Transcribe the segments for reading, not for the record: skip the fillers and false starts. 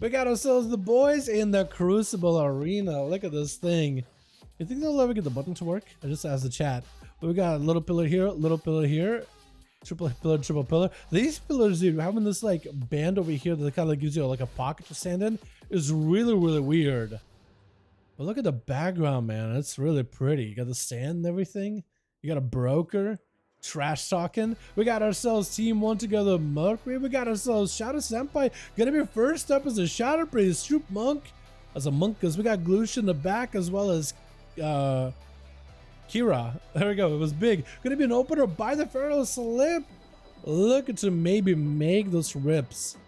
We got ourselves the boys in the Crucible Arena. Look at this thing. You think they'll ever get the button to work? I just asked the chat. But we got a little pillar here, triple pillar. These pillars, dude, having this like band over here that kind of gives you like a pocket to stand in is really, really weird. But look at the background, man. It's really pretty. You got the sand and everything. You got a broker. Trash talking. We got ourselves Team 1 together, Mercury. We got ourselves Shadow Senpai. Gonna be first up as a Shadow Priest, Troop Monk. As a monk, because we got Glush in the back as well as Kira. There we go. It was big. Gonna be an opener by the Pharaoh Slip. Looking to maybe make those rips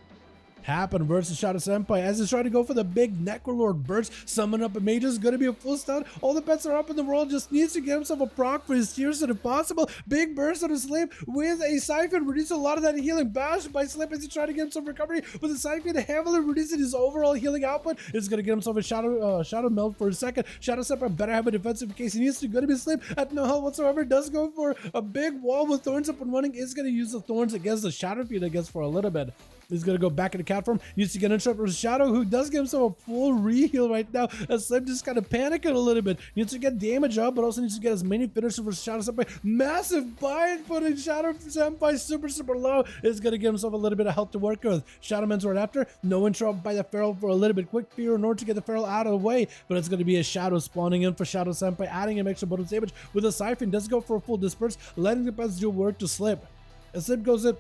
happen versus Shadow Senpai as he's trying to go for the big Necrolord burst. Summon up a mage is going to be a full stun. All the pets are up in the world. Just needs to get himself a proc for his tears if possible. Big burst on his Slip with a Siphon. Reduce a lot of that healing. Bashed by Slip as he tries to get himself recovery with a Siphon. Heavily reducing his overall healing output. Is going to get himself a Shadow Melt for a second. Shadow Senpai better have a defensive in case he needs to. Going to be Slip at no health whatsoever. Does go for a big wall with thorns up and running. Is going to use the thorns against the Shadow Fiend, I guess, for a little bit. He's going to go back into cat form. Needs to get interrupt with Shadow, who does give himself a full re-heal right now. As Slip just kind of panicking a little bit. Needs to get damage up, but also needs to get as many finishers for Shadow Senpai. Massive bind, putting Shadow Senpai super low. Is going to give himself a little bit of help to work with. Shadow Man's right after. No interrupt by the Feral for a little bit. Quick fear in order to get the Feral out of the way. But it's going to be a Shadow spawning in for Shadow Senpai, adding an extra bonus damage with a Siphon. Does go for a full disperse, letting the pets do work to Slip. As Slip goes in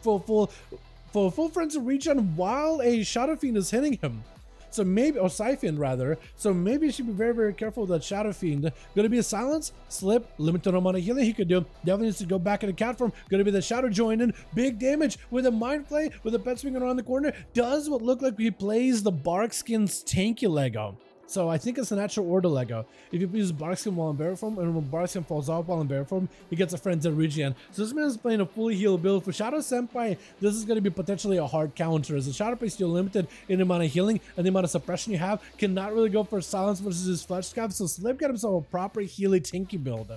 for full frenzy reach on while a Shadow Fiend is hitting him. So maybe, or Siphon rather, so maybe you should be very, very careful with that Shadow Fiend. Gonna be a silence, Slip, limited amount of healing he could do. Definitely needs to go back into cat form. Gonna be the Shadow join in, big damage with a Mind Play, with a pet swinging around the corner. Does what look like he plays the Barkskin's tanky Lego. So I think it's a natural order Lego. If you use Barkskin while in bear form, and when Barkskin falls off while in bear form, he gets a frenzied regen. So this man is playing a fully heal build. For Shadow Senpai, this is going to be potentially a hard counter, as the Shadow Priest you're limited in the amount of healing and the amount of suppression you have. Cannot really go for silence versus his flesh scab. So Slip got himself a proper healy tanky build.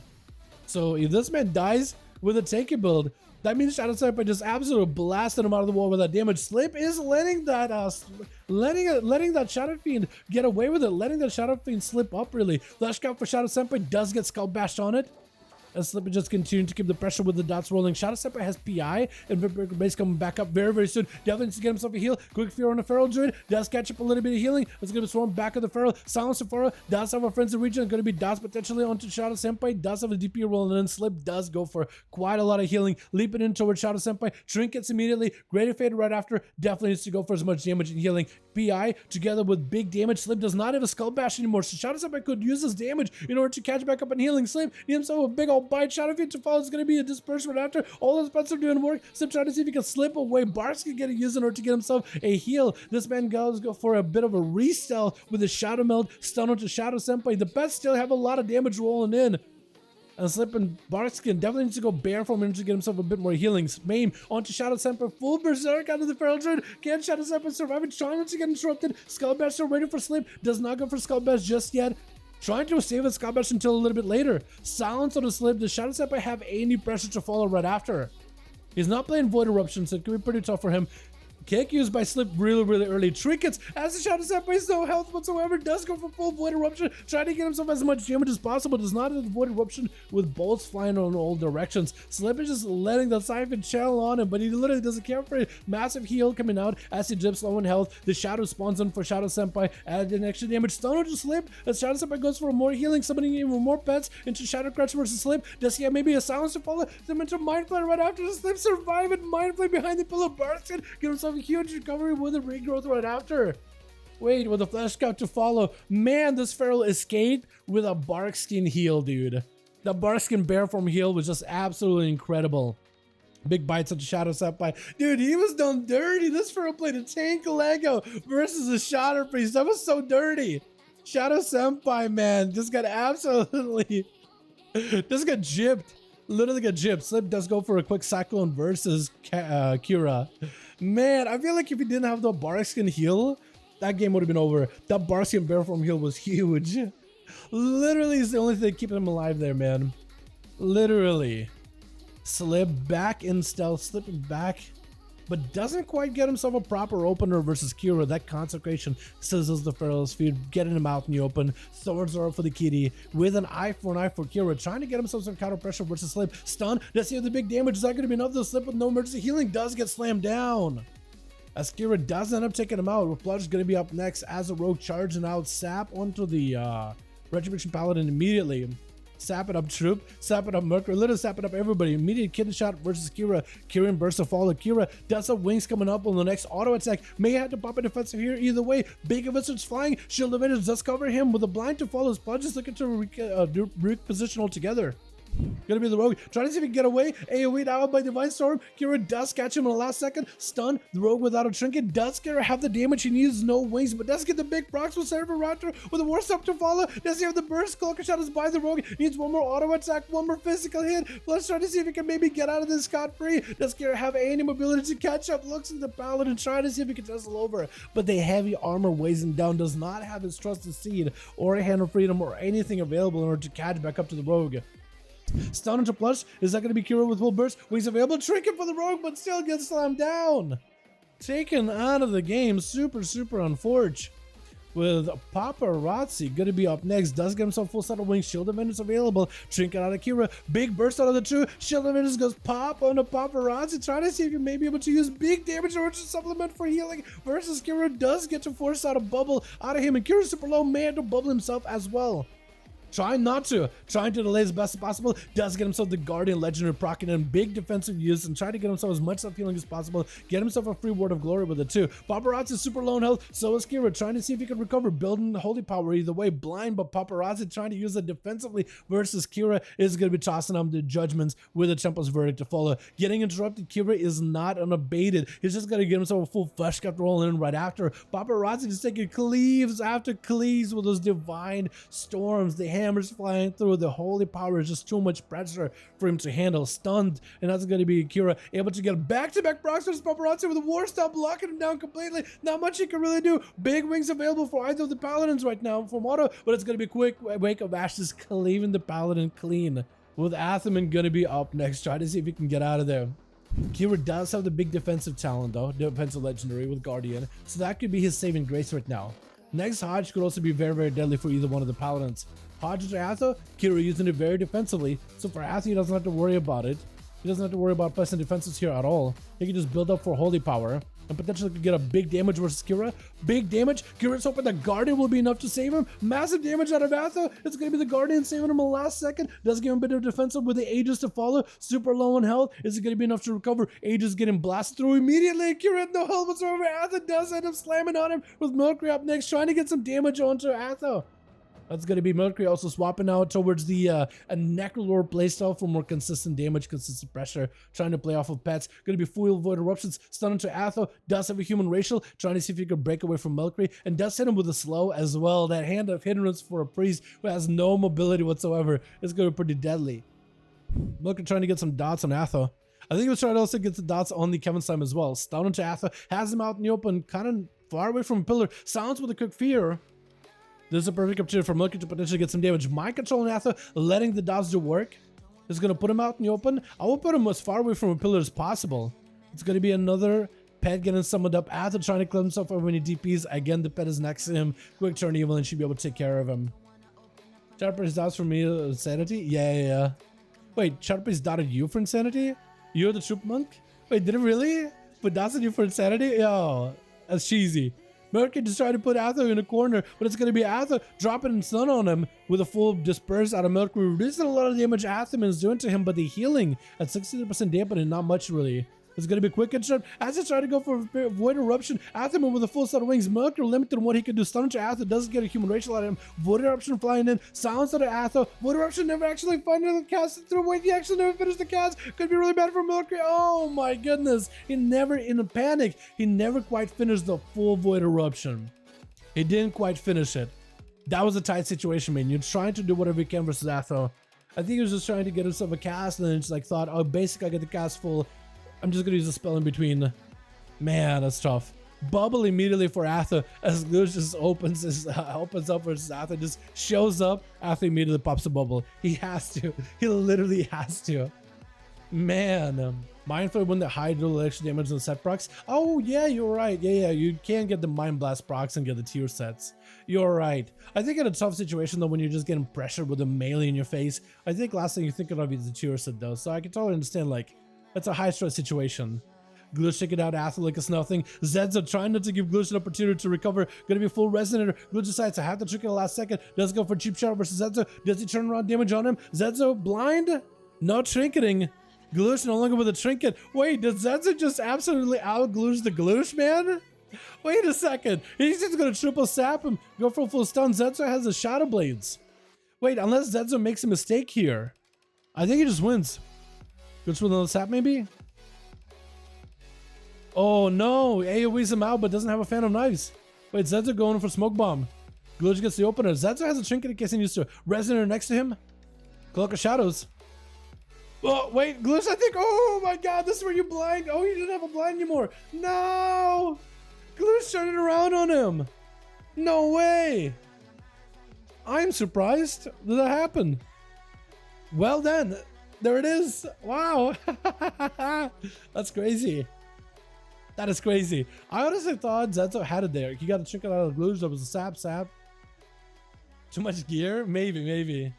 So if this man dies with a tanky build, that means Shadow Senpai just absolutely blasted him out of the wall with that damage. Slip is letting that letting that Shadow Fiend get away with it, letting that Shadow Fiend slip up really. Flash Scout for Shadow Senpai does get skull bashed on it. And Slip just continuing to keep the pressure with the dots rolling. Shadow Senpai has PI, and Vipbreaker base coming back up very, very soon. Definitely needs to get himself a heal. Quick Fear on the Feral Druid. Does catch up a little bit of healing. It's going to swarm back of the Feral. Silence the Feral. Does have a frenzy region. Going to be dots potentially onto Shadow Senpai. Does have a DP roll, and then Slip does go for quite a lot of healing. Leaping in towards Shadow Senpai. Trinkets immediately. Greater Fade right after. Definitely needs to go for as much damage and healing. PI together with big damage. Slip does not have a Skull Bash anymore, so Shadow Senpai could use this damage in order to catch back up and healing. Slip needs himself a big old bite. Shadow Fiend to follow is going to be a dispersion right after. All those pets are doing work. Slip trying to see if he can slip away. Barks can get a use in order to get himself a heal. This man goes for a bit of a resell with a Shadow Meld. Stun onto Shadow Senpai. The pets still have a lot of damage rolling in. And Slip and Barkskin definitely needs to go bare form in to get himself a bit more healings. Maim onto Shadow Senpai. Full Berserk out of the Feral Druid. Can Shadow Senpai survive it? Trying to get interrupted. Skull Bash still ready for Slip. Does not go for Skull Bash just yet. Trying to save his Skull Bash until a little bit later. Silence on the Slip. Does Shadow Senpai have any pressure to follow right after? He's not playing Void Eruption, so it could be pretty tough for him. Kick used by Slip really, really early. Trinkets as the Shadow Senpai is no health whatsoever. Does go for full Void Eruption. Trying to get himself as much damage as possible. Does not have the Void Eruption with bolts flying in all directions. Slip is just letting the Siphon channel on him, but he literally doesn't care for it. Massive heal coming out as he dips low in health. The Shadow spawns in for Shadow Senpai. Added an extra damage. Stun to Slip as Shadow Senpai goes for more healing, summoning even more pets into Shadow Crutch versus Slip. Does he have maybe a silence to follow? Them into Mind Flare right after the Slip survive and Mind Flare behind the pillow. Barkskin get himself a huge recovery with a regrowth right after. Wait, with a Flash Scout to follow. Man, this Feral escaped with a Barkskin heal, dude. The Barkskin bear form heal was just absolutely incredible. Big bites into Shadow Senpai. Dude, he was done dirty. This Feral played a tank Lego versus a Shadow Priest. That was so dirty. Shadow Senpai, man, just got absolutely... just got gypped. Literally got gypped. Slip does go for a quick Cyclone versus Kira. Man, I feel like if he didn't have the Barkskin heal, that game would have been over. That Barkskin bear form heal was huge. Literally is the only thing keeping him alive there, man. Literally. Slip back in stealth, slipping back. but doesn't quite get himself a proper opener versus Kira. That consecration sizzles the Pharaoh's feet, getting him out in the open. Swords are up for the kitty with an eye for Kira, trying to get himself some counter pressure versus Slip. Stun, does he have the big damage? Is that going to be enough to Slip with no emergency healing? Does get slammed down. As Kira does end up taking him out, Replenish is going to be up next as a rogue charging out Sap onto the Retribution Paladin immediately. Sap it up Troop, sap it up Mercury, literally sap it up everybody. Immediate kidney shot versus Kira. Kira and burst of follow. Kira does have wings coming up on the next auto attack. May have to pop a defensive here either way. Big Visage flying. Shield of Vengeance does cover him with a blind to follow. Spludge is looking to reposition altogether. Gonna be the rogue, trying to see if he can get away. AoE out by Divine Storm. Kira does catch him in the last second. Stun. The rogue without a trinket. Does Kira have the damage he needs? No wings, but does get the big procs with Seraph Raptor with a war step to follow. Does he have the burst? Cloaker Shot is by the rogue. Needs one more auto attack, one more physical hit. Let's try to see if he can maybe get out of this scot-free. Does Kira have any mobility to catch up? Looks at the Paladin, trying to see if he can tussle over. But the heavy armor weighs him down. Does not have his Trusted Seed or a Hand of Freedom or anything available in order to catch back up to the rogue. Stun into Plush. Is that going to be Kira with full burst? Wings available. Trinket for the rogue, but still gets slammed down. Taken out of the game. Super unfortunate. With Paparazzi going to be up next. Does get himself full set of wings. Shield of Vengeance available. Trinket out of Kira. Big burst out of the two. Shield of Vengeance goes pop on the Paparazzi. Trying to see if you may be able to use big damage or to supplement for healing. Versus Kira does get to force out a bubble out of him. And Kira's super low. May have to bubble himself as well. Trying to delay as best as possible. Does get himself the Guardian Legendary proc and big defensive use and try to get himself as much self-healing as possible. Get himself a free Word of Glory with it too. Paparazzi is super low in health. So is Kira, trying to see if he can recover. Building Holy Power either way. Blind, but Paparazzi trying to use it defensively versus Kira is going to be tossing him the judgments with a Temple's Verdict to follow. Getting interrupted, Kira is not unabated. He's just going to get himself a full flesh cap rolling in right after. Paparazzi just taking cleaves after cleaves with those divine storms. The hammers flying through. The Holy Power is just too much pressure for him to handle. Stunned, and that's going to be Kira able to get back-to-back procs versus Paparazzi with a war stop, locking him down completely. Not much he can really do. Big wings available for either of the Paladins right now from auto, but it's going to be a quick Wake of Ashes, cleaving the Paladin clean. With Athaman going to be up next, try to see if he can get out of there. Kira does have the big defensive talent though, defensive legendary with Guardian, so that could be his saving grace right now. Next Hodge could also be very deadly for either one of the Paladins. Hodge to Atho, Kira using it very defensively, so for Atho he doesn't have to worry about it. He doesn't have to worry about pressing defenses here at all. He can just build up for Holy Power and potentially could get a big damage versus Kira. Big damage. Kira's hoping the Guardian will be enough to save him. Massive damage out of Atho. It's going to be the Guardian saving him in the last second. Does give him a bit of defensive with the Aegis to follow. Super low in health. Is it going to be enough to recover? Aegis getting blasted through immediately. Kira had no health whatsoever. Atho does end up slamming on him with Mercury up next, trying to get some damage onto Atho. That's going to be Mercury also swapping out towards the a Necrolord playstyle for more consistent damage, consistent pressure, trying to play off of pets. Going to be Fuel Void Eruptions, stun into Atho, does have a human racial, trying to see if he can break away from Mercury, and does hit him with a slow as well. That Hand of Hindrance for a priest who has no mobility whatsoever is going to be pretty deadly. Mercury trying to get some dots on Atho. I think he was trying to also get the dots on the Kevin Slime as well. Stun into Atho, has him out in the open, kind of far away from a pillar. Sounds with a quick fear. This is a perfect opportunity for Mercury to potentially get some damage. Mind control on Atho, letting the dots do work. Is going to put him out in the open. I will put him as far away from a pillar as possible. It's going to be another pet getting summoned up. Atho trying to clear himself over any DPs. Again, the pet is next to him. Quick turn evil and should be able to take care of him. Sharper's dots for me, insanity? Yeah. Wait, Sharper's dotted you for insanity? You're the troop monk? Wait, did it really? But dots on you for insanity? Yo, that's cheesy. Mercury just trying to put Atho in a corner, but it's going to be Atho dropping a stun on him with a full disperse out of Mercury, reducing a lot of damage Athaman is doing to him, but the healing at 60% dampening, not much really. It's going to be quick interrupt as he's trying to go for Void Eruption. Athaman with a full set of wings. Mercury limited in what he can do. Stun to Atho, doesn't get a human racial out of him. Void Eruption flying in. Silence out of Atho. Void Eruption never actually finally cast it through. Wait, he actually never finished the cast. Could be really bad for Mercury. Oh my goodness. He never, in a panic, he never quite finished the full Void Eruption. He didn't quite finish it. That was a tight situation, man. You're trying to do whatever you can versus Atho. I think he was just trying to get himself a cast and then just like thought, oh, basically I get the cast full. I'm just going to use a spell in between. Man, that's tough. Bubble immediately for Atho as Lucius opens up versus Atho. Just shows up. Atho immediately pops a bubble. He has to. He literally has to. Man, Mindful win the high dual extra damage on the set procs. Oh yeah, you're right. Yeah, you can get the Mind Blast procs and get the tier sets. You're right. I think in a tough situation though, when you're just getting pressured with a melee in your face, I think last thing you're thinking of is the tier set though. So I can totally understand, like, that's a high stress situation. Glitch check it out, Athlete like it's nothing. Zeds are trying not to give Glitch an opportunity to recover. Gonna be full resonator. Glitch decides to have to trick it the last second. Does go for cheap shot versus Zetsu. Does he turn around damage on him? Zetsu blind? No trinketing. Gloosh no longer with a trinket. Wait, does Zetsu just absolutely out-gloosh the Gloosh, man? Wait a second. He's just gonna triple sap him. Go for a full stun. Zetsu has the Shadow Blades. Wait, unless Zetsu makes a mistake here. I think he just wins. Gloosh with another sap maybe? Oh no, AoE's him out but doesn't have a Phantom Knives. Wait, Zetsu going for Smoke Bomb. Gloosh gets the opener. Zetsu has a trinket in case he needs to. Resonator next to him. Cloak of Shadows. Oh, wait, Glitch, I think. Oh my god, this is where you blind. Oh, you didn't have a blind anymore. No! Glitch turned it around on him. No way. I'm surprised that that happened. Well then, there it is. Wow. That's crazy. That is crazy. I honestly thought Zetsu had it there. He got a chicken out of the Glitch. That was a sap. Too much gear? Maybe.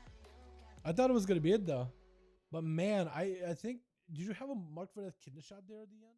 I thought it was going to be it though. But man, I think, did you have a mark for that kidney shot there at the end?